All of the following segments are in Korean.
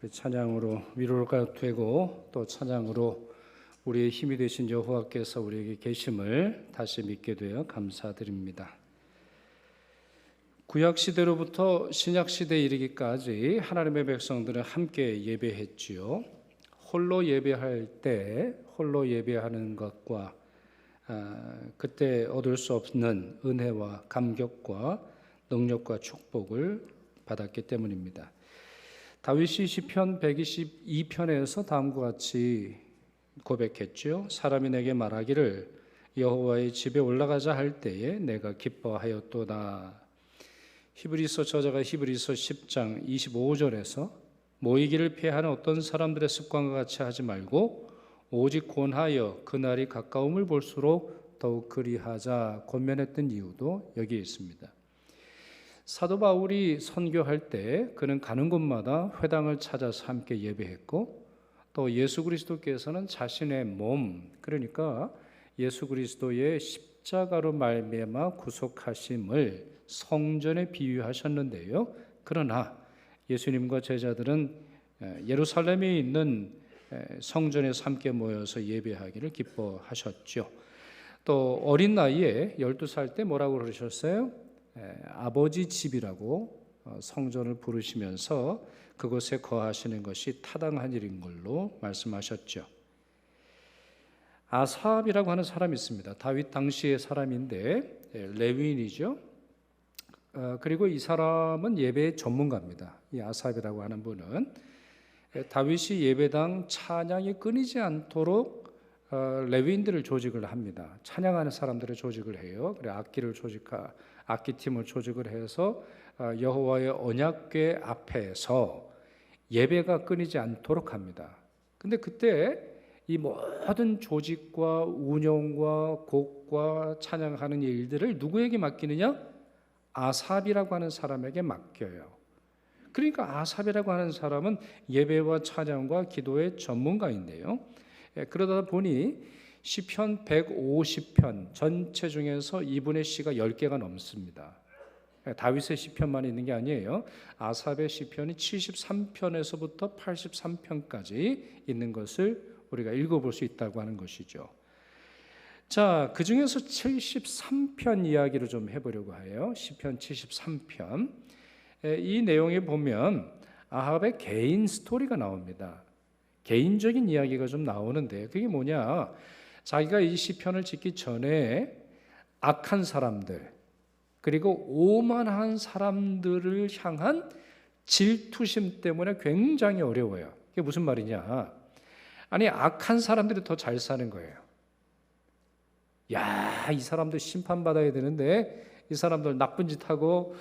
그 찬양으로 위로가 되고 또 찬양으로 우리의 힘이 되신 여호와께서 우리에게 계심을 다시 믿게 되어 감사드립니다. 구약 시대로부터 신약 시대에 이르기까지 하나님의 백성들은 함께 예배했지요. 홀로 예배할 때 홀로 예배하는 것과 그때 얻을 수 없는 은혜와 감격과 능력과 축복을 받았기 때문입니다. 다윗이 시편 122편에서 다음과 같이 고백했죠. 사람이 내게 말하기를 여호와의 집에 올라가자 할 때에 내가 기뻐하였도다. 히브리서 저자가 히브리서 10장 25절에서 모이기를 피하는 어떤 사람들의 습관과 같이 하지 말고 오직 권하여 그날이 가까움을 볼수록 더욱 그리하자 권면했던 이유도 여기에 있습니다. 사도 바울이 선교할 때 그는 가는 곳마다 회당을 찾아서 함께 예배했고 또 예수 그리스도께서는 자신의 몸, 그러니까 예수 그리스도의 십자가로 말미암아 구속하심을 성전에 비유하셨는데요. 그러나 예수님과 제자들은 예루살렘에 있는 성전에서 함께 모여서 예배하기를 기뻐하셨죠. 또 어린 나이에 12살 때 뭐라고 그러셨어요? 아버지 집이라고 성전을 부르시면서 그곳에 거하시는 것이 타당한 일인 걸로 말씀하셨죠. 아삽이라고 하는 사람이 있습니다. 다윗 당시의 사람인데 레위인이죠. 그리고 이 사람은 예배 전문가입니다. 이 아삽이라고 하는 분은 다윗이 예배당 찬양이 끊이지 않도록 레위인들을 조직을 합니다. 찬양하는 사람들을 조직을 해요. 그래 악기팀을 조직을 해서 여호와의 언약궤 앞에서 예배가 끊이지 않도록 합니다. 근데 그때 이 모든 조직과 운영과 곡과 찬양하는 일들을 누구에게 맡기느냐? 아삽이라고 하는 사람에게 맡겨요. 그러니까 아삽이라고 하는 사람은 예배와 찬양과 기도의 전문가인데요. 그러다 보니 시편 150편 전체 중에서 이분의 시가 10개가 넘습니다. 다윗의 시편만 있는 게 아니에요. 아삽의 시편이 73편에서부터 83편까지 있는 것을 우리가 읽어볼 수 있다고 하는 것이죠. 자, 그 중에서 73편 이야기를 좀 해보려고 해요. 시편 73편. 이 내용에 보면 아합의 개인 스토리가 나옵니다. 개인적인 이야기가 좀 나오는데 그게 뭐냐? 자기가 이 시편을 짓기 전에 악한 사람들 그리고 오만한 사람들을 향한 질투심 때문에 굉장히 어려워요. 그게 무슨 말이냐? 아니, 악한 사람들이 더 잘 사는 거예요. 야, 이 사람들 심판받아야 되는데 이 사람들 나쁜 짓 하고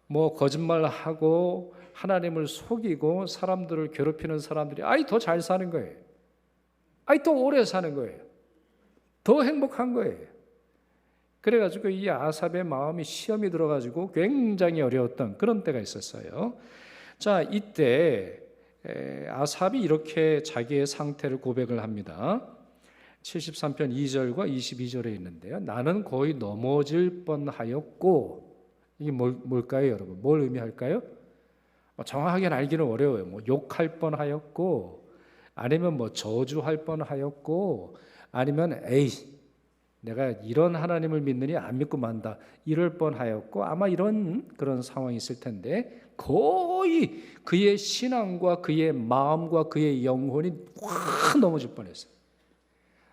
뭐 거짓말하고 하나님을 속이고 사람들을 괴롭히는 사람들이 더 잘 사는 거예요. 더 오래 사는 거예요. 더 행복한 거예요. 그래가지고 이 아삽의 마음이 시험이 들어가지고 굉장히 어려웠던 그런 때가 있었어요. 자, 이때 아삽이 이렇게 자기의 상태를 고백을 합니다. 73편 2절과 22절에 있는데요. 나는 거의 넘어질 뻔하였고, 이게 뭘까요, 여러분? 뭘 의미할까요? 정확하게는 알기는 어려워요. 욕할 뻔하였고, 아니면 저주할 뻔하였고, 아니면 내가 이런 하나님을 믿느니 안 믿고 만다 이럴 뻔하였고, 아마 그런 상황이 있을 텐데 거의 그의 신앙과 그의 마음과 그의 영혼이 확 넘어질 뻔했어요.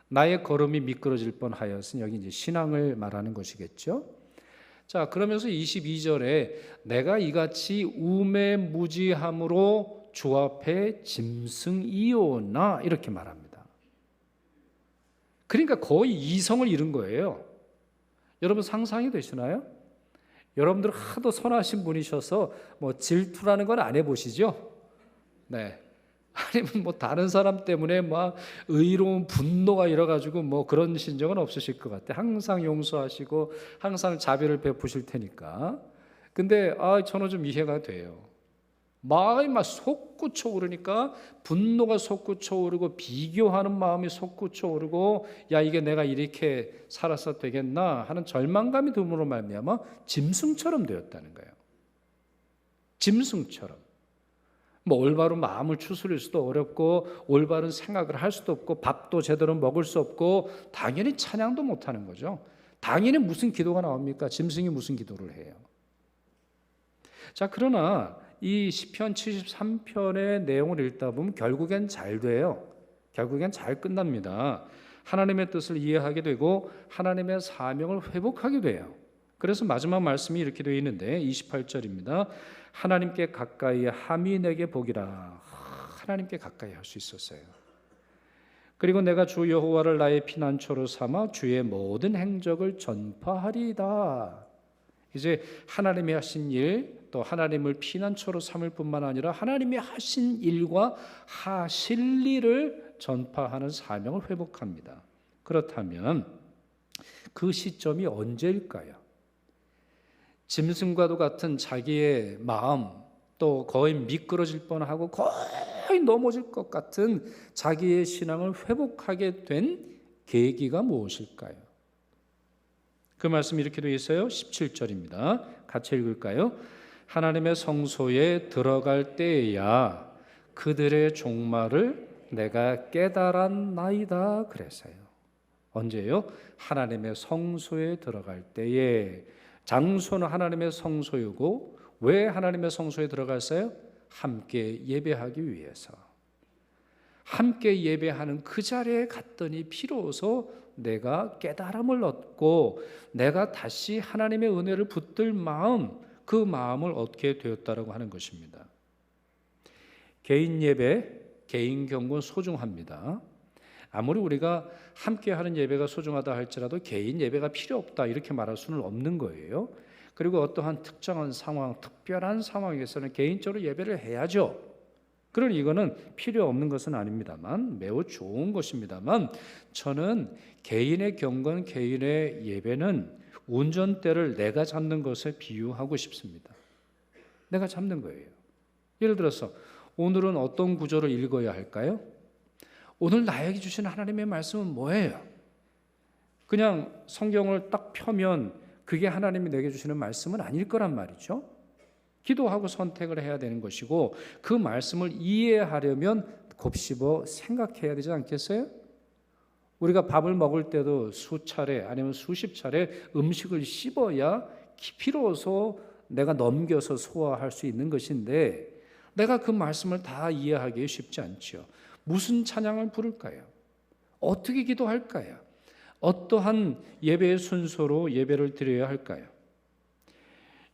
나의 걸음이 미끄러질 뻔하였으니 여기 이제 신앙을 말하는 것이겠죠. 자, 그러면서 22절에 내가 이같이 우매무지함으로 주 앞에 짐승이오나 이렇게 말합니다. 그러니까 거의 이성을 잃은 거예요. 여러분 상상이 되시나요? 여러분들 하도 선하신 분이셔서 질투라는 건 안 해보시죠? 네. 아니면 다른 사람 때문에 의로운 분노가 일어가지고 그런 심정은 없으실 것 같아요. 항상 용서하시고 항상 자비를 베푸실 테니까. 근데 저는 좀 이해가 돼요. 마음이 솟구쳐 오르니까 분노가 솟구쳐 오르고 비교하는 마음이 솟구쳐 오르고 이게 내가 이렇게 살아서 되겠나 하는 절망감이 듦으로 말미암아 짐승처럼 되었다는 거예요. 짐승처럼. 뭐 올바른 마음을 추스릴 수도 어렵고 올바른 생각을 할 수도 없고 밥도 제대로 먹을 수 없고 당연히 찬양도 못하는 거죠. 당연히 무슨 기도가 나옵니까? 짐승이 무슨 기도를 해요? 자, 그러나 이 시편 73편의 내용을 읽다 보면 결국엔 잘 돼요. 결국엔 잘 끝납니다. 하나님의 뜻을 이해하게 되고 하나님의 사명을 회복하게 돼요. 그래서 마지막 말씀이 이렇게 되어 있는데 28절입니다. 하나님께 가까이 함이 내게 복이라. 하나님께 가까이 할 수 있었어요. 그리고 내가 주 여호와를 나의 피난처로 삼아 주의 모든 행적을 전파하리이다. 이제 하나님이 하신 일, 또 하나님을 피난처로 삼을 뿐만 아니라 하나님이 하신 일과 하실 일을 전파하는 사명을 회복합니다. 그렇다면 그 시점이 언제일까요? 짐승과도 같은 자기의 마음, 또 거의 미끄러질 뻔하고 거의 넘어질 것 같은 자기의 신앙을 회복하게 된 계기가 무엇일까요? 그 말씀이 이렇게 되어 있어요. 17절입니다. 같이 읽을까요? 하나님의 성소에 들어갈 때에야 그들의 종말을 내가 깨달았나이다 그랬어요. 언제요? 하나님의 성소에 들어갈 때에. 장소는 하나님의 성소이고 왜 하나님의 성소에 들어갔어요? 함께 예배하기 위해서. 함께 예배하는 그 자리에 갔더니 비로소 내가 깨달음을 얻고 내가 다시 하나님의 은혜를 붙들 마음, 그 마음을 얻게 되었다라고 하는 것입니다. 개인 예배, 개인 경건 소중합니다. 아무리 우리가 함께하는 예배가 소중하다 할지라도 개인 예배가 필요 없다 이렇게 말할 수는 없는 거예요. 그리고 어떠한 특정한 상황, 특별한 상황에서는 개인적으로 예배를 해야죠. 그러니 이거는 필요 없는 것은 아닙니다만 매우 좋은 것입니다만 저는 개인의 경건, 개인의 예배는 운전대를 내가 잡는 것에 비유하고 싶습니다. 내가 잡는 거예요. 예를 들어서 오늘은 어떤 구절을 읽어야 할까요? 오늘 나에게 주신 하나님의 말씀은 뭐예요? 그냥 성경을 딱 펴면 그게 하나님이 내게 주시는 말씀은 아닐 거란 말이죠. 기도하고 선택을 해야 되는 것이고 그 말씀을 이해하려면 곱씹어 생각해야 되지 않겠어요? 우리가 밥을 먹을 때도 수차례 아니면 수십 차례 음식을 씹어야 비로소 내가 넘겨서 소화할 수 있는 것인데 내가 그 말씀을 다 이해하기 쉽지 않죠. 무슨 찬양을 부를까요? 어떻게 기도할까요? 어떠한 예배의 순서로 예배를 드려야 할까요?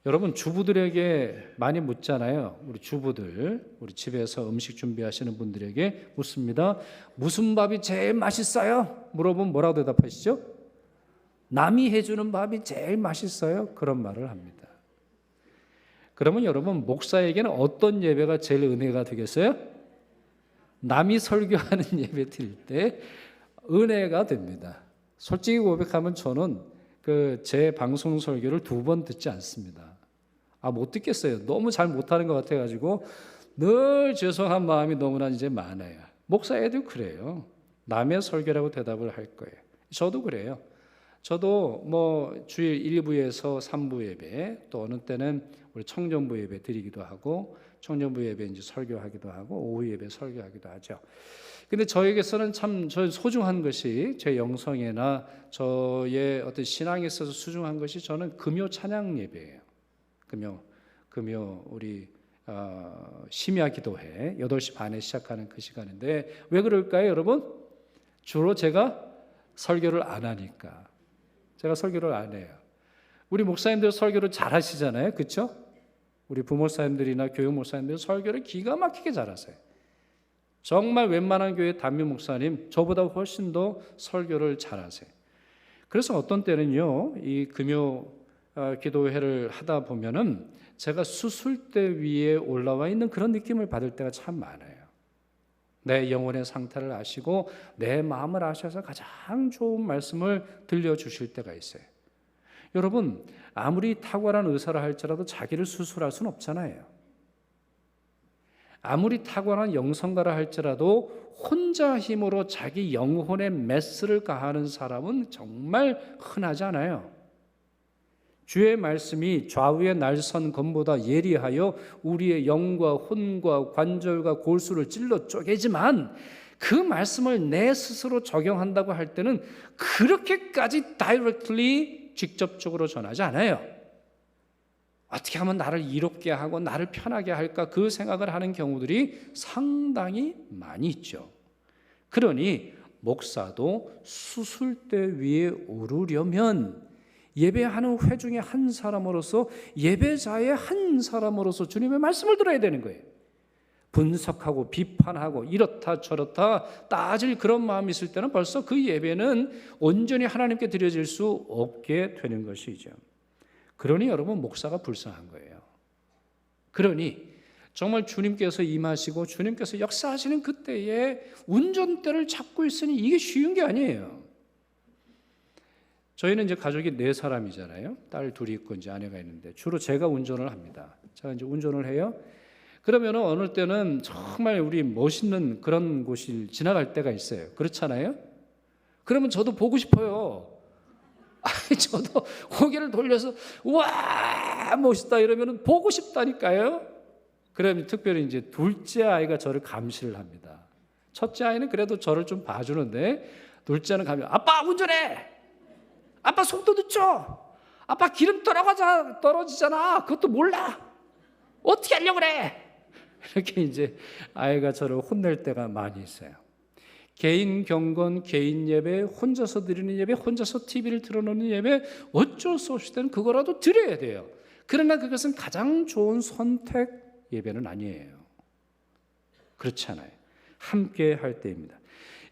여러분 주부들에게 많이 묻잖아요. 우리 주부들, 우리 집에서 음식 준비하시는 분들에게 묻습니다. 무슨 밥이 제일 맛있어요? 물어보면 뭐라고 대답하시죠? 남이 해주는 밥이 제일 맛있어요. 그런 말을 합니다. 그러면 여러분 목사에게는 어떤 예배가 제일 은혜가 되겠어요? 남이 설교하는 예배 드릴 때 은혜가 됩니다. 솔직히 고백하면 저는 제 방송 설교를 2번 듣지 않습니다. 못 듣겠어요. 너무 잘 못하는 것 같아가지고 늘 죄송한 마음이 너무나 이제 많아요. 목사애도 그래요. 남의 설교라고 대답을 할 거예요. 저도 그래요. 저도 주일 1부에서 3부 예배, 또 어느 때는 우리 청년부 예배 드리기도 하고 청년부 예배 이제 설교하기도 하고 오후 예배 설교하기도 하죠. 근데 저에게서는 참 소중한 것이 제 영성이나 저의 어떤 신앙에 있어서 소중한 것이 저는 금요 찬양 예배예요. 금요 우리 심야 기도회 8시 반에 시작하는 그 시간인데 왜 그럴까요, 여러분? 주로 제가 설교를 안 하니까. 제가 설교를 안 해요. 우리 목사님들 설교를 잘 하시잖아요. 그렇죠? 우리 부목사님들이나 교육 목사님들 설교를 기가 막히게 잘하세요. 정말 웬만한 교회 담임 목사님 저보다 훨씬 더 설교를 잘하세요. 그래서 어떤 때는요, 이 금요 기도회를 하다 보면은 제가 수술대 위에 올라와 있는 그런 느낌을 받을 때가 참 많아요. 내 영혼의 상태를 아시고 내 마음을 아셔서 가장 좋은 말씀을 들려주실 때가 있어요. 여러분, 아무리 탁월한 의사를 할지라도 자기를 수술할 수는 없잖아요. 아무리 탁월한 영성가라 할지라도 혼자 힘으로 자기 영혼의 메스를 가하는 사람은 정말 흔하지 않아요. 주의 말씀이 좌우의 날선 검보다 예리하여 우리의 영과 혼과 관절과 골수를 찔러 쪼개지만 그 말씀을 내 스스로 적용한다고 할 때는 그렇게까지 directly 직접적으로 전하지 않아요. 어떻게 하면 나를 이롭게 하고 나를 편하게 할까 그 생각을 하는 경우들이 상당히 많이 있죠. 그러니 목사도 수술대 위에 오르려면 예배하는 회 중에 한 사람으로서 예배자의 한 사람으로서 주님의 말씀을 들어야 되는 거예요. 분석하고 비판하고 이렇다 저렇다 따질 그런 마음이 있을 때는 벌써 그 예배는 온전히 하나님께 드려질 수 없게 되는 것이죠. 그러니 여러분 목사가 불쌍한 거예요. 그러니 정말 주님께서 임하시고 주님께서 역사하시는 그때에 운전대를 잡고 있으니 이게 쉬운 게 아니에요. 저희는 이제 가족이 4사람이잖아요. 딸 둘이 있고 이제 아내가 있는데 주로 제가 운전을 합니다. 제가 이제 운전을 해요. 그러면 어느 때는 정말 우리 멋있는 그런 곳을 지나갈 때가 있어요. 그렇잖아요? 그러면 저도 보고 싶어요. 저도 고개를 돌려서 와 멋있다 이러면 보고 싶다니까요. 그러면 특별히 이제 둘째 아이가 저를 감시를 합니다. 첫째 아이는 그래도 저를 좀 봐주는데 둘째는 가면 아빠 운전해. 아빠 속도 늦죠. 아빠 기름 떨어지잖아. 그것도 몰라. 어떻게 하려고 그래? 이렇게 이제 아이가 저를 혼낼 때가 많이 있어요. 개인 경건, 개인 예배, 혼자서 드리는 예배, 혼자서 TV를 틀어놓는 예배 어쩔 수 없이 때는 그거라도 드려야 돼요. 그러나 그것은 가장 좋은 선택 예배는 아니에요. 그렇지 않아요. 함께 할 때입니다.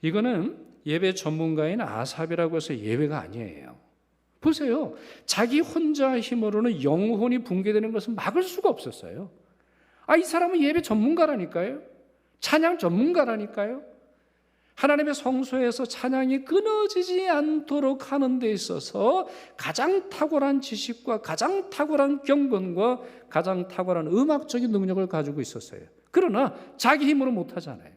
이거는 예배 전문가인 아삽이라고 해서 예배가 아니에요. 보세요. 자기 혼자 힘으로는 영혼이 붕괴되는 것은 막을 수가 없었어요. 이 사람은 예배 전문가라니까요. 찬양 전문가라니까요. 하나님의 성소에서 찬양이 끊어지지 않도록 하는 데 있어서 가장 탁월한 지식과 가장 탁월한 경건과 가장 탁월한 음악적인 능력을 가지고 있었어요. 그러나 자기 힘으로 못하잖아요.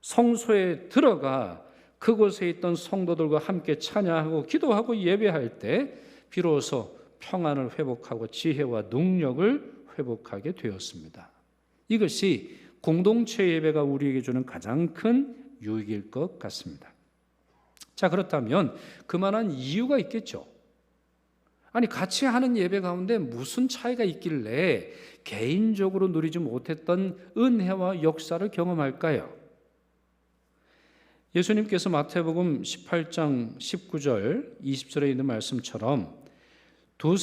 성소에 들어가 그곳에 있던 성도들과 함께 찬양하고 기도하고 예배할 때 비로소 평안을 회복하고 지혜와 능력을 회복하게 되었습니다. 이것이 공동체 예배가 우리에게 주는 가장 큰 유익일 것 같습니다. 자, 그렇다면 그만한 이유가 있겠죠. 아니 같이 하는 예배 가운데 무슨 차이가 있길래 개인적으로 누리지 못했던 은혜와 역사를 경험할까요? 예수님께서 마태복음 18장 19절 20절에 있는 말씀처럼 두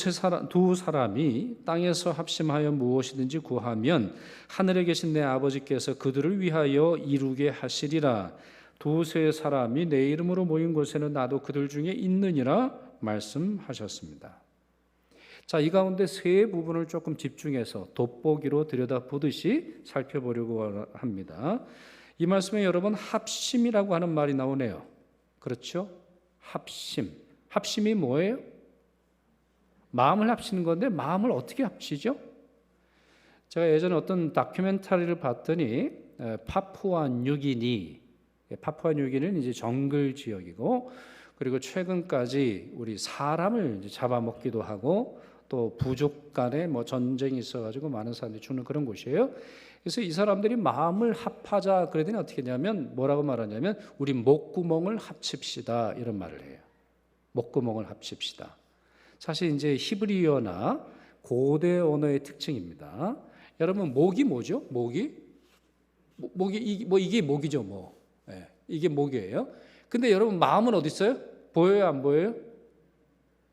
사람이 땅에서 합심하여 무엇이든지 구하면 하늘에 계신 내 아버지께서 그들을 위하여 이루게 하시리라. 두세 사람이 내 이름으로 모인 곳에는 나도 그들 중에 있느니라 말씀하셨습니다. 자, 이 가운데 세 부분을 조금 집중해서 돋보기로 들여다보듯이 살펴보려고 합니다. 이 말씀에 여러분 합심이라고 하는 말이 나오네요. 그렇죠? 합심. 합심이 뭐예요? 마음을 합치는 건데 마음을 어떻게 합치죠? 제가 예전에 어떤 다큐멘터리를 봤더니 파푸아 뉴기니는 이제 정글 지역이고 그리고 최근까지 우리 사람을 이제 잡아먹기도 하고 또 부족 간에 뭐 전쟁이 있어가지고 많은 사람들이 죽는 그런 곳이에요. 그래서 이 사람들이 마음을 합하자 그러더니 어떻게 했냐면 뭐라고 말하냐면 우리 목구멍을 합칩시다 이런 말을 해요. 목구멍을 합칩시다. 사실 이제 히브리어나 고대 언어의 특징입니다. 여러분 목이 뭐죠? 목이 이게 목이죠, 뭐. 네, 이게 목이에요. 근데 여러분 마음은 어디 있어요? 보여요, 안 보여요?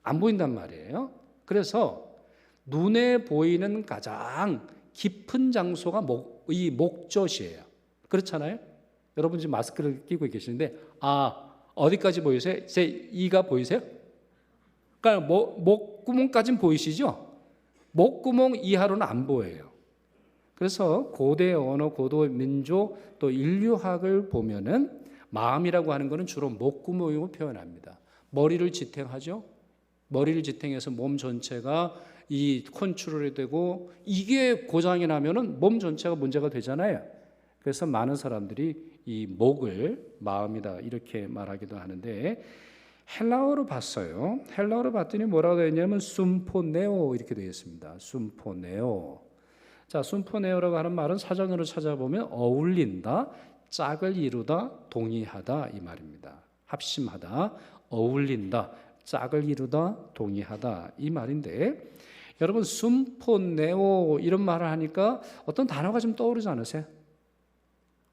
안 보인단 말이에요. 그래서 눈에 보이는 가장 깊은 장소가 이 목젖이에요. 그렇잖아요? 여러분 지금 마스크를 끼고 계시는데 어디까지 보이세요? 제 이가 보이세요? 그러니까 목구멍까지는 보이시죠? 목구멍 이하로는 안 보여요. 그래서 고대 언어, 고대 민족 또 인류학을 보면은 마음이라고 하는 것은 주로 목구멍으로 표현합니다. 머리를 지탱하죠. 머리를 지탱해서 몸 전체가 이 컨트롤이 되고 이게 고장이 나면은 몸 전체가 문제가 되잖아요. 그래서 많은 사람들이 이 목을 마음이다 이렇게 말하기도 하는데 헬라어로 봤어요. 헬라어로 봤더니 뭐라고 되어 있냐면 숨포네오 이렇게 되어 있습니다. 숨포네오. 자, 숨포네오라고 하는 말은 사전으로 찾아보면 어울린다, 짝을 이루다, 동의하다 이 말입니다. 합심하다, 어울린다, 짝을 이루다, 동의하다 이 말인데, 여러분 숨포네오 이런 말을 하니까 어떤 단어가 좀 떠오르지 않으세요?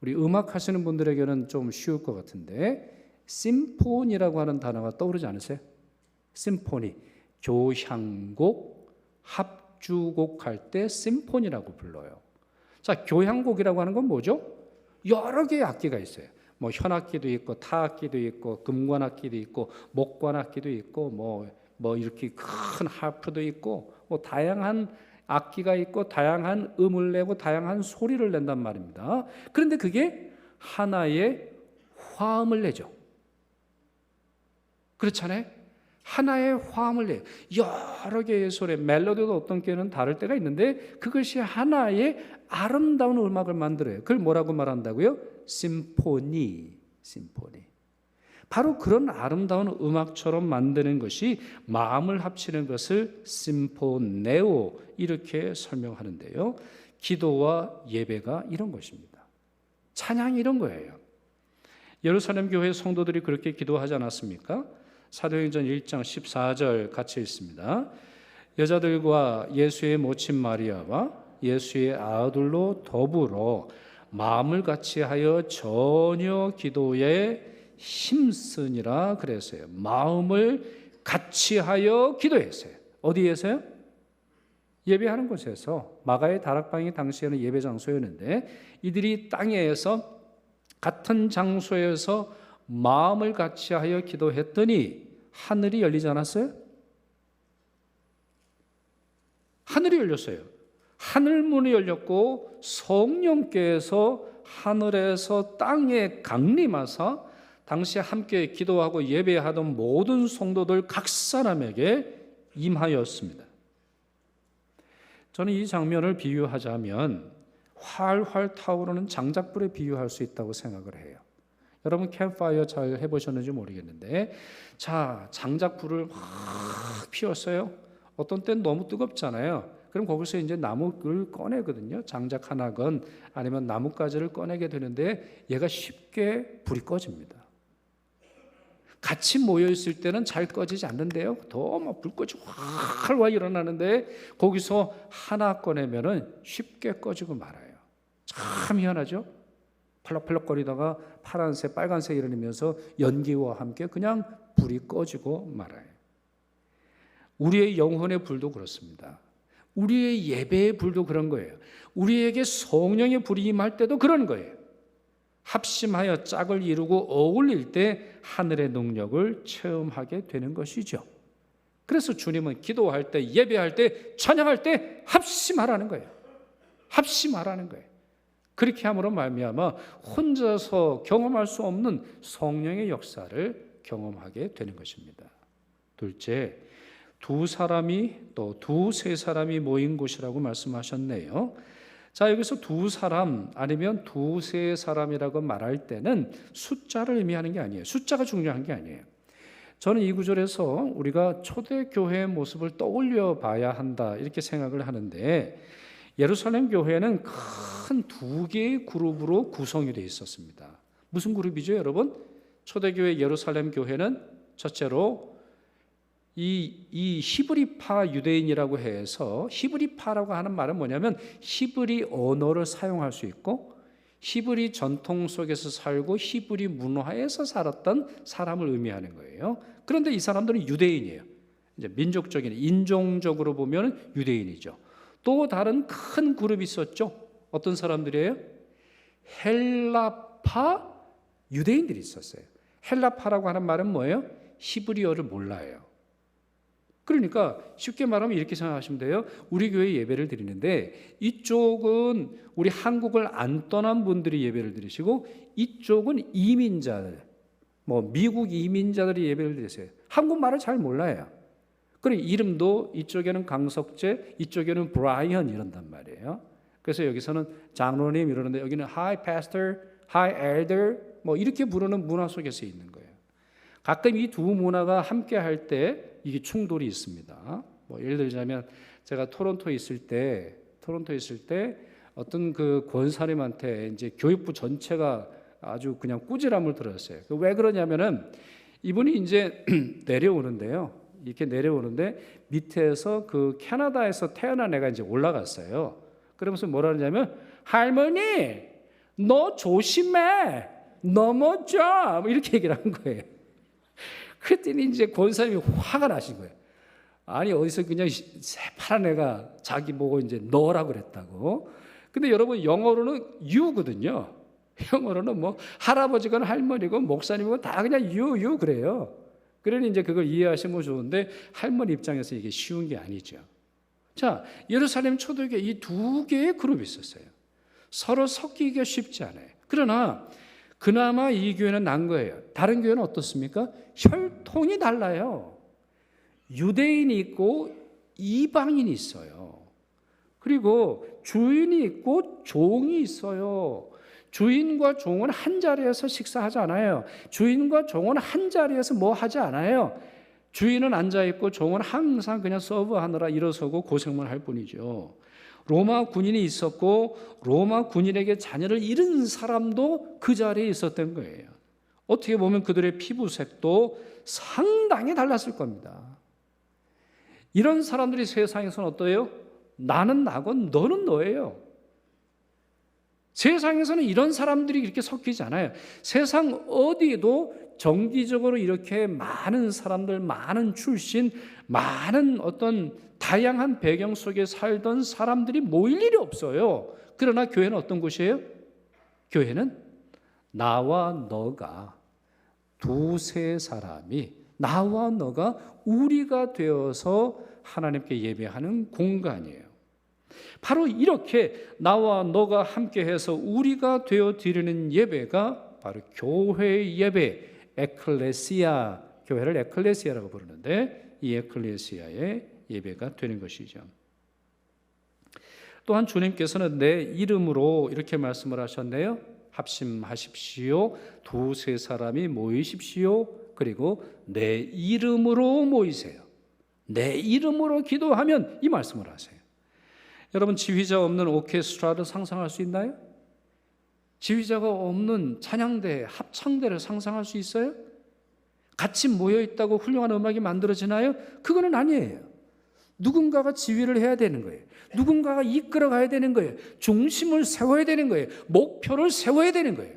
우리 음악 하시는 분들에게는 좀 쉬울 것 같은데, 심포니라고 하는 단어가 떠오르지 않으세요? 심포니, 교향곡, 합주곡 할 때 심포니라고 불러요. 자, 교향곡이라고 하는 건 뭐죠? 여러 개의 악기가 있어요. 뭐 현악기도 있고 타악기도 있고 금관악기도 있고 목관악기도 있고 뭐 이렇게 큰 하프도 있고 뭐 다양한 악기가 있고 다양한 음을 내고 다양한 소리를 낸단 말입니다. 그런데 그게 하나의 화음을 내죠. 그렇잖아요. 하나의 화음을 내요. 여러 개의 소리, 멜로디도 어떤 때는 다를 때가 있는데 그것이 하나의 아름다운 음악을 만들어요. 그걸 뭐라고 말한다고요? 심포니. 바로 그런 아름다운 음악처럼 만드는 것이 마음을 합치는 것을 심포네오 이렇게 설명하는데요. 기도와 예배가 이런 것입니다. 찬양이 이런 거예요. 예루살렘 교회 성도들이 그렇게 기도하지 않았습니까? 사도행전 1장 14절 같이 읽습니다. 여자들과 예수의 모친 마리아와 예수의 아들로 더불어 마음을 같이하여 전혀 기도에 힘쓰니라 그랬어요. 마음을 같이하여 기도했어요. 어디에서요? 예배하는 곳에서. 마가의 다락방이 당시에는 예배 장소였는데 이들이 땅에서 같은 장소에서 마음을 같이하여 기도했더니 하늘이 열리지 않았어요? 하늘이 열렸어요. 하늘문이 열렸고 성령께서 하늘에서 땅에 강림하사 당시 함께 기도하고 예배하던 모든 성도들 각 사람에게 임하였습니다. 저는 이 장면을 비유하자면 활활 타오르는 장작불에 비유할 수 있다고 생각을 해요. 여러분 캠프파이어 잘 해보셨는지 모르겠는데, 자, 장작불을 막 피웠어요. 어떤 때는 너무 뜨겁잖아요. 그럼 거기서 이제 나무를 꺼내거든요. 장작 하나건 아니면 나뭇가지를 꺼내게 되는데 얘가 쉽게 불이 꺼집니다. 같이 모여 있을 때는 잘 꺼지지 않는데요. 더 막 불꽃이 활활 일어나는데 거기서 하나 꺼내면은 쉽게 꺼지고 말아요. 참 희한하죠? 펄럭펄럭거리다가 파란색, 빨간색 일어나면서 연기와 함께 그냥 불이 꺼지고 말아요. 우리의 영혼의 불도 그렇습니다. 우리의 예배의 불도 그런 거예요. 우리에게 성령의 불이 임할 때도 그런 거예요. 합심하여 짝을 이루고 어울릴 때 하늘의 능력을 체험하게 되는 것이죠. 그래서 주님은 기도할 때, 예배할 때, 찬양할 때 합심하라는 거예요. 합심하라는 거예요. 그렇게 함으로 말미암아 혼자서 경험할 수 없는 성령의 역사를 경험하게 되는 것입니다. 둘째, 두 사람이 또 두세 사람이 모인 곳이라고 말씀하셨네요. 자, 여기서 두 사람 아니면 두세 사람이라고 말할 때는 숫자를 의미하는 게 아니에요. 숫자가 중요한 게 아니에요. 저는 이 구절에서 우리가 초대교회의 모습을 떠올려 봐야 한다 이렇게 생각을 하는데, 예루살렘 교회는 큰 두 개의 그룹으로 구성이 되어 있었습니다. 무슨 그룹이죠, 여러분? 초대교회 예루살렘 교회는 첫째로 이 히브리파 유대인이라고 해서, 히브리파라고 하는 말은 뭐냐면 히브리 언어를 사용할 수 있고 히브리 전통 속에서 살고 히브리 문화에서 살았던 사람을 의미하는 거예요. 그런데 이 사람들은 유대인이에요. 이제 민족적인, 인종적으로 보면 유대인이죠. 또 다른 큰 그룹이 있었죠. 어떤 사람들이에요? 헬라파 유대인들이 있었어요. 헬라파라고 하는 말은 뭐예요? 히브리어를 몰라요. 그러니까 쉽게 말하면 이렇게 생각하시면 돼요. 우리 교회 예배를 드리는데 이쪽은 우리 한국을 안 떠난 분들이 예배를 드리시고 이쪽은 이민자들, 미국 이민자들이 예배를 드리세요. 한국말을 잘 몰라요. 그리고 이름도 이쪽에는 강석재, 이쪽에는 브라이언 이런단 말이에요. 그래서 여기서는 장로님 이러는데 여기는 Hi Pastor, Hi Elder 이렇게 부르는 문화 속에서 있는 거예요. 가끔 이 두 문화가 함께 할 때 이게 충돌이 있습니다. 뭐 예를 들자면 제가 토론토에 있을 때 어떤 그 권사님한테 이제 교육부 전체가 아주 그냥 꾸지람을 들었어요. 왜 그러냐면은 이분이 이제 내려오는데요. 이렇게 내려오는데 밑에서 그 캐나다에서 태어난 애가 이제 올라갔어요. 그러면서 뭐라 그러냐면 할머니 너 조심해 넘어져 뭐 이렇게 얘기를 한 거예요. 그랬더니 이제 권사님이 화가 나신 거예요. 아니 어디서 그냥 새파란 애가 자기 보고 이제 너라고 그랬다고. 근데 여러분 영어로는 you거든요. 영어로는 뭐 할아버지건 할머니건 목사님이건 다 그냥 you 그래요. 그러니 이제 그걸 이해하시면 좋은데 할머니 입장에서 이게 쉬운 게 아니죠. 자, 예루살렘 초대교회 이 두 개의 그룹이 있었어요. 서로 섞이기가 쉽지 않아요. 그러나 그나마 이 교회는 난 거예요. 다른 교회는 어떻습니까? 혈통이 달라요. 유대인이 있고 이방인이 있어요. 그리고 주인이 있고 종이 있어요. 주인과 종은 한 자리에서 식사하지 않아요. 주인과 종은 한 자리에서 뭐 하지 않아요. 주인은 앉아있고 종은 항상 그냥 서브하느라 일어서고 고생만 할 뿐이죠. 로마 군인이 있었고 로마 군인에게 자녀를 잃은 사람도 그 자리에 있었던 거예요. 어떻게 보면 그들의 피부색도 상당히 달랐을 겁니다. 이런 사람들이 세상에서는 어때요? 나는 나고 너는 너예요. 세상에서는 이런 사람들이 이렇게 섞이지 않아요. 세상 어디에도 정기적으로 이렇게 많은 사람들, 많은 출신, 많은 어떤 다양한 배경 속에 살던 사람들이 모일 일이 없어요. 그러나 교회는 어떤 곳이에요? 교회는 나와 너가 두세 사람이 나와 너가 우리가 되어서 하나님께 예배하는 공간이에요. 바로 이렇게 나와 너가 함께해서 우리가 되어 드리는 예배가 바로 교회 예배, 에클레시아, 교회를 에클레시아라고 부르는데 이 에클레시아의 예배가 되는 것이죠. 또한 주님께서는 내 이름으로 이렇게 말씀을 하셨네요. 합심하십시오. 두세 사람이 모이십시오. 그리고 내 이름으로 모이세요. 내 이름으로 기도하면 이 말씀을 하세요. 여러분 지휘자 없는 오케스트라를 상상할 수 있나요? 지휘자가 없는 찬양대, 합창대를 상상할 수 있어요? 같이 모여있다고 훌륭한 음악이 만들어지나요? 그거는 아니에요. 누군가가 지휘를 해야 되는 거예요. 누군가가 이끌어가야 되는 거예요. 중심을 세워야 되는 거예요. 목표를 세워야 되는 거예요.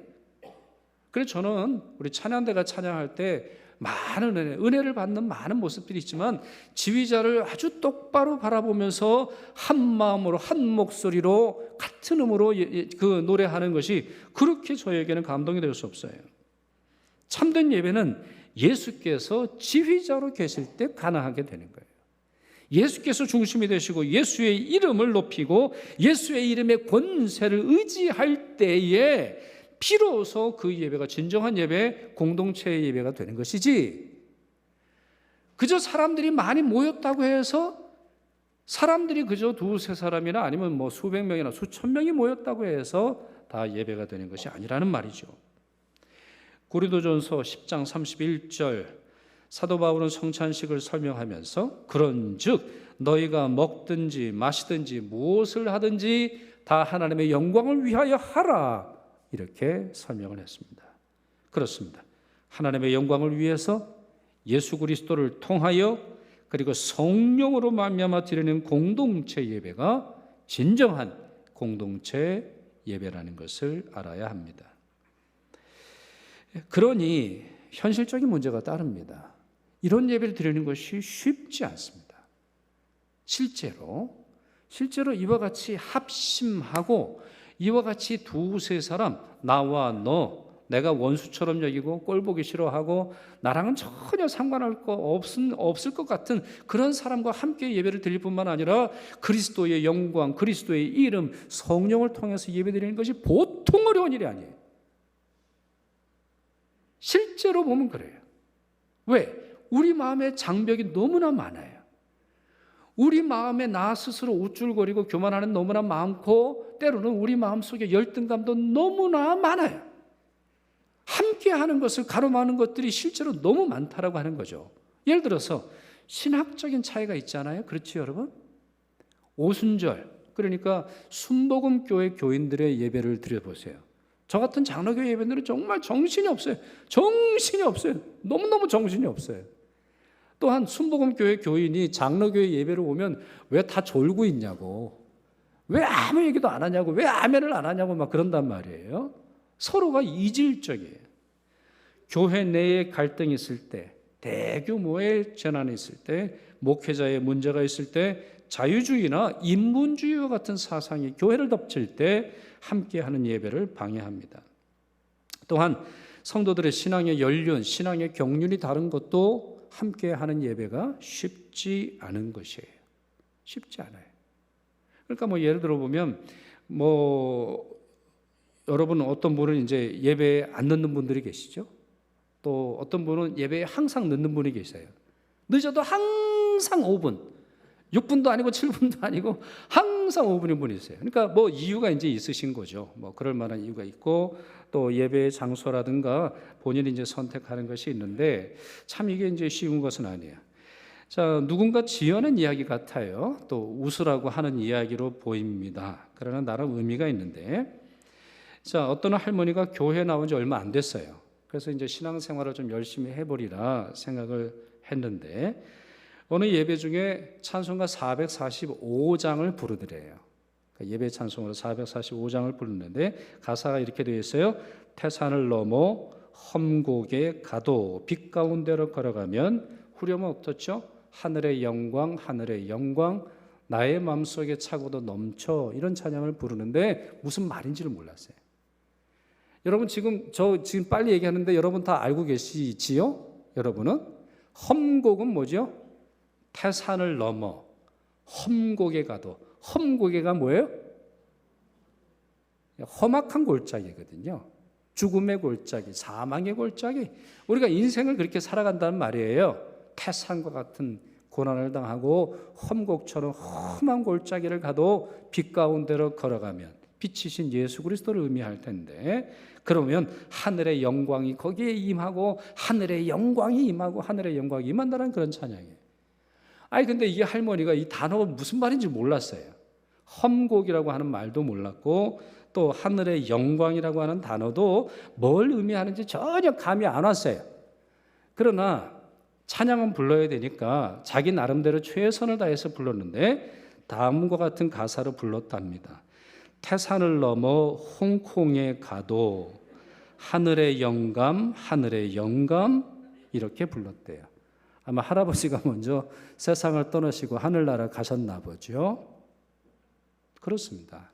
그래서 저는 우리 찬양대가 찬양할 때 많은 은혜를 받는 많은 모습들이 있지만 지휘자를 아주 똑바로 바라보면서 한 마음으로 한 목소리로 같은 음으로 그 노래하는 것이 그렇게 저에게는 감동이 될 수 없어요. 참된 예배는 예수께서 지휘자로 계실 때 가능하게 되는 거예요. 예수께서 중심이 되시고 예수의 이름을 높이고 예수의 이름의 권세를 의지할 때에 비로소 그 예배가 진정한 예배, 공동체의 예배가 되는 것이지 그저 사람들이 많이 모였다고 해서 사람들이 그저 두세 사람이나 아니면 뭐 수백 명이나 수천 명이 모였다고 해서 다 예배가 되는 것이 아니라는 말이죠. 고린도전서 10장 31절 사도 바울은 성찬식을 설명하면서 그런즉 너희가 먹든지 마시든지 무엇을 하든지 다 하나님의 영광을 위하여 하라 이렇게 설명을 했습니다. 그렇습니다. 하나님의 영광을 위해서 예수 그리스도를 통하여 그리고 성령으로 말미암아 드리는 공동체 예배가 진정한 공동체 예배라는 것을 알아야 합니다. 그러니 현실적인 문제가 따릅니다. 이런 예배를 드리는 것이 쉽지 않습니다. 실제로 이와 같이 합심하고 이와 같이 두세 사람 나와 너 내가 원수처럼 여기고 꼴보기 싫어하고 나랑은 전혀 상관할 거 없을 것 같은 그런 사람과 함께 예배를 드릴 뿐만 아니라 그리스도의 영광, 그리스도의 이름, 성령을 통해서 예배드리는 것이 보통 어려운 일이 아니에요. 실제로 보면 그래요. 왜? 우리 마음의 장벽이 너무나 많아요. 우리 마음에 나 스스로 우쭐거리고 교만하는 너무나 많고 때로는 우리 마음속에 열등감도 너무나 많아요. 함께 하는 것을 가로막는 것들이 실제로 너무 많다라고 하는 거죠. 예를 들어서 신학적인 차이가 있잖아요. 그렇죠, 여러분? 오순절, 그러니까 순복음교회 교인들의 예배를 드려보세요. 저 같은 장로교회 예배들은 정말 정신이 없어요. 정신이 없어요. 너무너무 정신이 없어요. 또한 순복음교회 교인이 장로교회 예배를 오면 왜 다 졸고 있냐고, 왜 아무 얘기도 안 하냐고, 왜 아멘을 안 하냐고 막 그런단 말이에요. 서로가 이질적이에요. 교회 내에 갈등이 있을 때, 대규모의 재난이 있을 때, 목회자의 문제가 있을 때, 자유주의나 인본주의와 같은 사상이 교회를 덮칠 때 함께하는 예배를 방해합니다. 또한 성도들의 신앙의 연륜, 신앙의 경륜이 다른 것도 함께하는 예배가 쉽지 않은 것이에요. 쉽지 않아요. 그러니까 뭐 예를 들어 보면 여러분 어떤 분은 이제 예배에 안 늦는 분들이 계시죠. 또 어떤 분은 예배에 항상 늦는 분이 계세요. 늦어도 항상 5분, 6분도 아니고 7분도 아니고 항상 5분인 분이 있어요. 그러니까 뭐 이유가 이제 있으신 거죠. 뭐 그럴 만한 이유가 있고, 또 예배의 장소라든가 본인이 이제 선택하는 것이 있는데, 참 이게 이제 쉬운 것은 아니에요. 자, 누군가 지어낸 이야기 같아요. 또 웃으라고 하는 이야기로 보입니다. 그러나 나름 의미가 있는데, 자, 어떤 할머니가 교회 나온 지 얼마 안 됐어요. 그래서 이제 신앙생활을 좀 열심히 해보리라 생각을 했는데, 어느 예배 중에 찬송가 445장을 부르더래요. 예배 찬송으로 445장을 부르는데 가사가 이렇게 되어 있어요. 태산을 넘어 험곡에 가도 빛 가운데로 걸어가면 후렴은 어떻죠? 하늘의 영광, 하늘의 영광, 나의 마음속에 차고도 넘쳐, 이런 찬양을 부르는데 무슨 말인지를 몰랐어요. 여러분 지금 빨리 얘기하는데 여러분 다 알고 계시지요? 여러분은 험곡은 뭐죠? 태산을 넘어 험곡에 가도, 험곡에가 뭐예요? 험악한 골짜기거든요. 죽음의 골짜기, 사망의 골짜기. 우리가 인생을 그렇게 살아간다는 말이에요. 태산과 같은 고난을 당하고 험곡처럼 험한 골짜기를 가도 빛 가운데로 걸어가면 빛이신 예수 그리스도를 의미할 텐데, 그러면 하늘의 영광이 거기에 임하고 하늘의 영광이 임하고 하늘의 영광이 임한다는 그런 찬양이에요. 아니 근데 이 할머니가 이 단어가 무슨 말인지 몰랐어요. 험곡이라고 하는 말도 몰랐고, 또 하늘의 영광이라고 하는 단어도 뭘 의미하는지 전혀 감이 안 왔어요. 그러나 찬양은 불러야 되니까 자기 나름대로 최선을 다해서 불렀는데 다음과 같은 가사로 불렀답니다. 태산을 넘어 홍콩에 가도 하늘의 영감, 하늘의 영감, 이렇게 불렀대요. 아마 할아버지가 먼저 세상을 떠나시고 하늘나라 가셨나 보죠. 그렇습니다.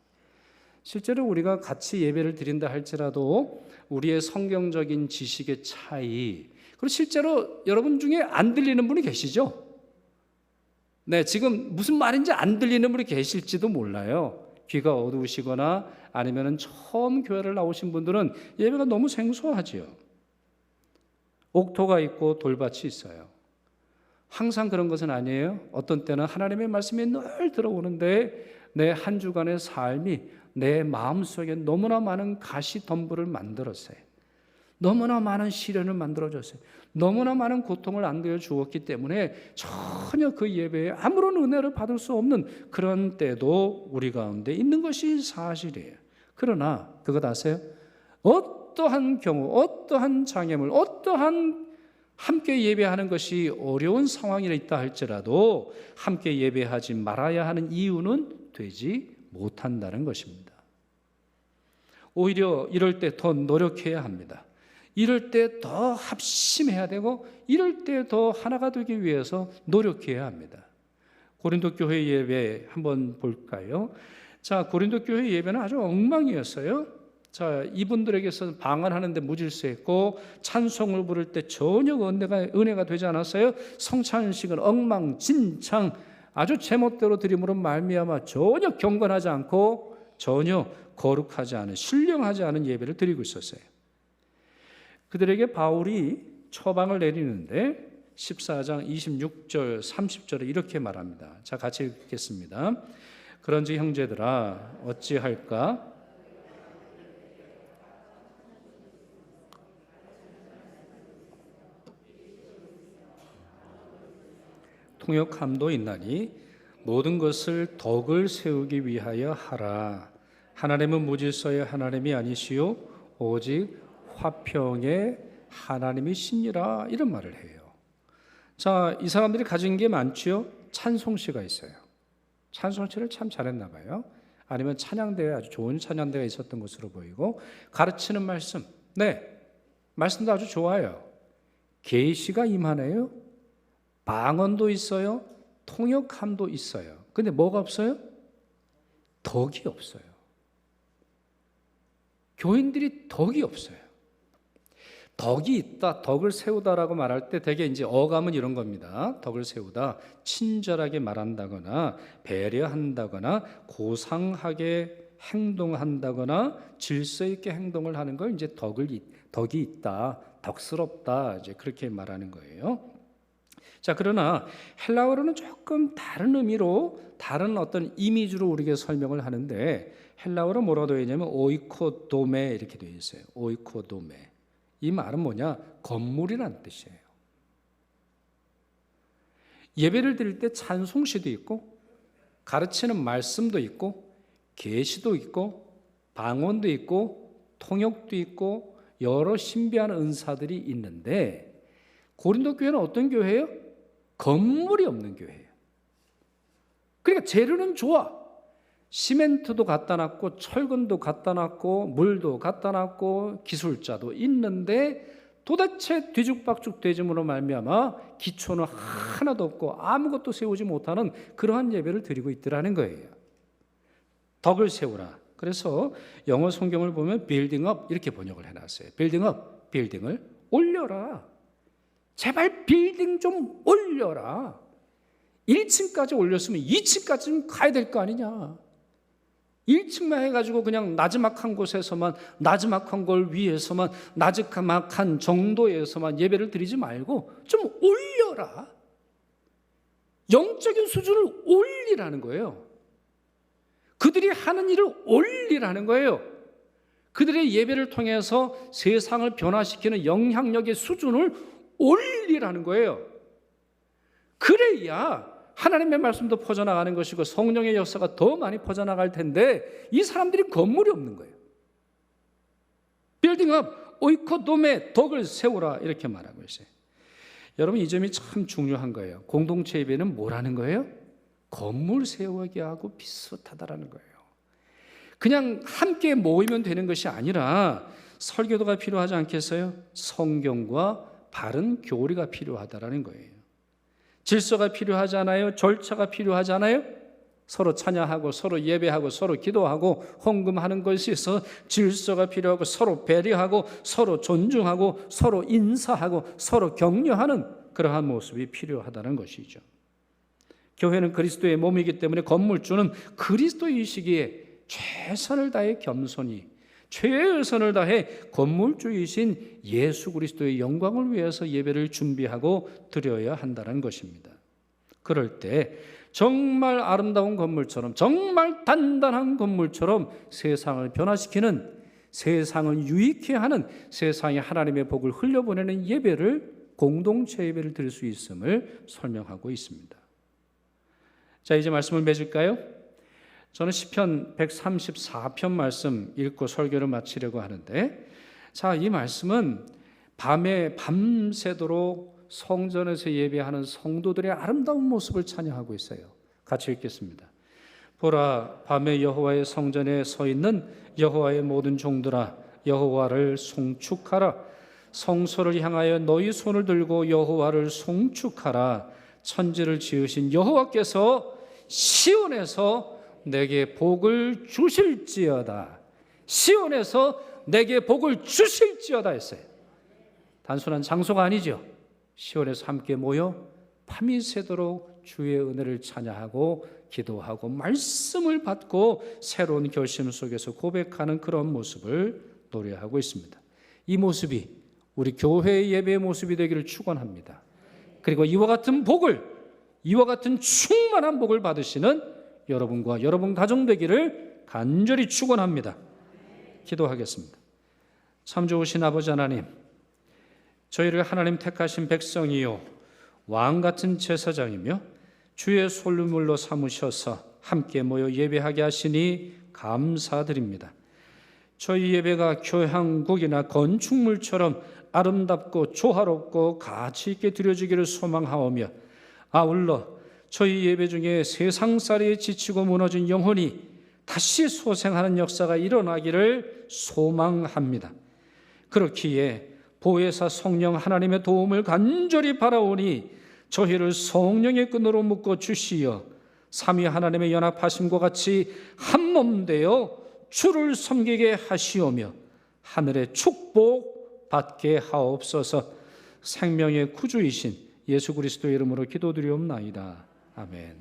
실제로 우리가 같이 예배를 드린다 할지라도 우리의 성경적인 지식의 차이, 그리고 실제로 여러분 중에 안 들리는 분이 계시죠? 네, 지금 무슨 말인지 안 들리는 분이 계실지도 몰라요. 귀가 어두우시거나 아니면 처음 교회를 나오신 분들은 예배가 너무 생소하지요. 옥토가 있고 돌밭이 있어요. 항상 그런 것은 아니에요. 어떤 때는 하나님의 말씀이 늘 들어오는데 내 한 주간의 삶이 내 마음속에 너무나 많은 가시덤불을 만들었어요. 너무나 많은 시련을 만들어줬어요. 너무나 많은 고통을 안겨 주었기 때문에 전혀 그 예배에 아무런 은혜를 받을 수 없는 그런 때도 우리 가운데 있는 것이 사실이에요. 그러나 그것 아세요? 어떠한 경우, 어떠한 장애물, 어떠한 함께 예배하는 것이 어려운 상황이 있다 할지라도 함께 예배하지 말아야 하는 이유는 되지 못한다는 것입니다. 오히려 이럴 때 더 노력해야 합니다. 이럴 때 더 합심해야 되고 이럴 때 더 하나가 되기 위해서 노력해야 합니다. 고린도 교회 예배 한번 볼까요? 자, 고린도 교회 예배는 아주 엉망이었어요. 자, 이분들에게서 방언하는데 무질서했고 찬송을 부를 때 전혀 은혜가 되지 않았어요. 성찬식은 엉망진창, 아주 제멋대로 드림으로 말미암아 전혀 경건하지 않고 전혀 거룩하지 않은, 신령하지 않은 예배를 드리고 있었어요. 그들에게 바울이 처방을 내리는데 14장 26절 30절에 이렇게 말합니다. 자, 같이 읽겠습니다. 그런즉 형제들아 어찌할까? 통역함도 있나니 모든 것을 덕을 세우기 위하여 하라. 하나님은 무질서의 하나님이 아니시요 오직 화평의 하나님이시니라. 이런 말을 해요. 자, 이 사람들이 가진 게 많지요. 찬송시가 있어요. 찬송시를 참 잘했나 봐요. 아니면 찬양대회, 아주 좋은 찬양대회가 있었던 것으로 보이고, 가르치는 말씀, 네, 말씀도 아주 좋아요. 계시가 임하네요. 방언도 있어요. 통역함도 있어요. 근데 뭐가 없어요? 덕이 없어요. 교인들이 덕이 없어요. 덕이 있다, 덕을 세우다라고 말할 때 대개 이제 어감은 이런 겁니다. 덕을 세우다, 친절하게 말한다거나 배려한다거나 고상하게 행동한다거나 질서 있게 행동을 하는 걸 이제 덕이 있다, 덕스럽다, 이제 그렇게 말하는 거예요. 자, 그러나 헬라어로는 조금 다른 의미로, 다른 어떤 이미지로 우리에게 설명을 하는데, 헬라어로 뭐라고 되어 있냐면 오이코도메 이렇게 되어 있어요. 오이코도메. 이 말은 뭐냐? 건물이라는 뜻이에요. 예배를 드릴 때 찬송시도 있고, 가르치는 말씀도 있고, 계시도 있고, 방언도 있고, 통역도 있고, 여러 신비한 은사들이 있는데, 고린도 교회는 어떤 교회예요? 건물이 없는 교회예요. 그러니까 재료는 좋아. 시멘트도 갖다 놨고, 철근도 갖다 놨고, 물도 갖다 놨고, 기술자도 있는데 도대체 뒤죽박죽 되짐으로 말미암아 기초는 하나도 없고 아무것도 세우지 못하는 그러한 예배를 드리고 있더라는 거예요. 덕을 세우라. 그래서 영어 성경을 보면 빌딩업 이렇게 번역을 해놨어요. 빌딩업, 빌딩을 올려라. 제발 빌딩 좀 올려라. 1층까지 올렸으면 2층까지 가야 될 거 아니냐. 1층만 해가지고 그냥 나지막한 곳에서만, 나지막한 걸 위해서만, 나지막한 정도에서만 예배를 드리지 말고 좀 올려라. 영적인 수준을 올리라는 거예요. 그들이 하는 일을 올리라는 거예요. 그들의 예배를 통해서 세상을 변화시키는 영향력의 수준을 올리라는 거예요. 그래야 하나님의 말씀도 퍼져나가는 것이고 성령의 역사가 더 많이 퍼져나갈 텐데 이 사람들이 건물이 없는 거예요. 빌딩업, 오이코돔의 덕을 세우라 이렇게 말하고 있어요. 여러분, 이 점이 참 중요한 거예요. 공동체 예배는 뭐라는 거예요? 건물 세우게 하고 비슷하다라는 거예요. 그냥 함께 모이면 되는 것이 아니라 설교도가 필요하지 않겠어요? 성경과 바른 교리가 필요하다라는 거예요. 질서가 필요하잖아요. 절차가 필요하잖아요. 서로 찬양하고 서로 예배하고 서로 기도하고 헌금하는 것이 있어 질서가 필요하고 서로 배려하고 서로 존중하고 서로 인사하고 서로 격려하는 그러한 모습이 필요하다는 것이죠. 교회는 그리스도의 몸이기 때문에 건물주는 그리스도이시기에 최선을 다해 겸손히 최선을 다해 건물주이신 예수 그리스도의 영광을 위해서 예배를 준비하고 드려야 한다는 것입니다. 그럴 때 정말 아름다운 건물처럼, 정말 단단한 건물처럼 세상을 변화시키는, 세상을 유익해 하는, 세상에 하나님의 복을 흘려보내는 예배를, 공동체 예배를 드릴 수 있음을 설명하고 있습니다. 자, 이제 말씀을 맺을까요? 저는 시편 134편 말씀 읽고 설교를 마치려고 하는데, 자, 이 말씀은 밤새도록 성전에서 예배하는 성도들의 아름다운 모습을 찬양하고 있어요. 같이 읽겠습니다. 보라, 밤에 여호와의 성전에 서 있는 여호와의 모든 종들아, 여호와를 송축하라. 성소를 향하여 너희 손을 들고 여호와를 송축하라. 천지를 지으신 여호와께서 시온에서 내게 복을 주실지어다. 시온에서 내게 복을 주실지어다 했어요. 단순한 장소가 아니죠. 시온에서 함께 모여 밤이 새도록 주의 은혜를 찬양하고 기도하고 말씀을 받고 새로운 결심 속에서 고백하는 그런 모습을 노래하고 있습니다. 이 모습이 우리 교회의 예배의 모습이 되기를 축원합니다. 그리고 이와 같은 복을, 이와 같은 충만한 복을 받으시는 여러분과 여러분 가정 되기를 간절히 축원합니다. 기도하겠습니다. 참 좋으신 아버지 하나님, 저희를 하나님 택하신 백성이요 왕 같은 제사장이며 주의 솔루물로 삼으셔서 함께 모여 예배하게 하시니 감사드립니다. 저희 예배가 교향곡이나 건축물처럼 아름답고 조화롭고 가치 있게 드려지기를 소망하오며, 아울러 저희 예배 중에 세상살이에 지치고 무너진 영혼이 다시 소생하는 역사가 일어나기를 소망합니다. 그렇기에 보혜사 성령 하나님의 도움을 간절히 바라오니 저희를 성령의 끈으로 묶어 주시어 삼위 하나님의 연합하심과 같이 한 몸 되어 주를 섬기게 하시오며 하늘의 축복 받게 하옵소서. 생명의 구주이신 예수 그리스도의 이름으로 기도드리옵나이다. 아멘.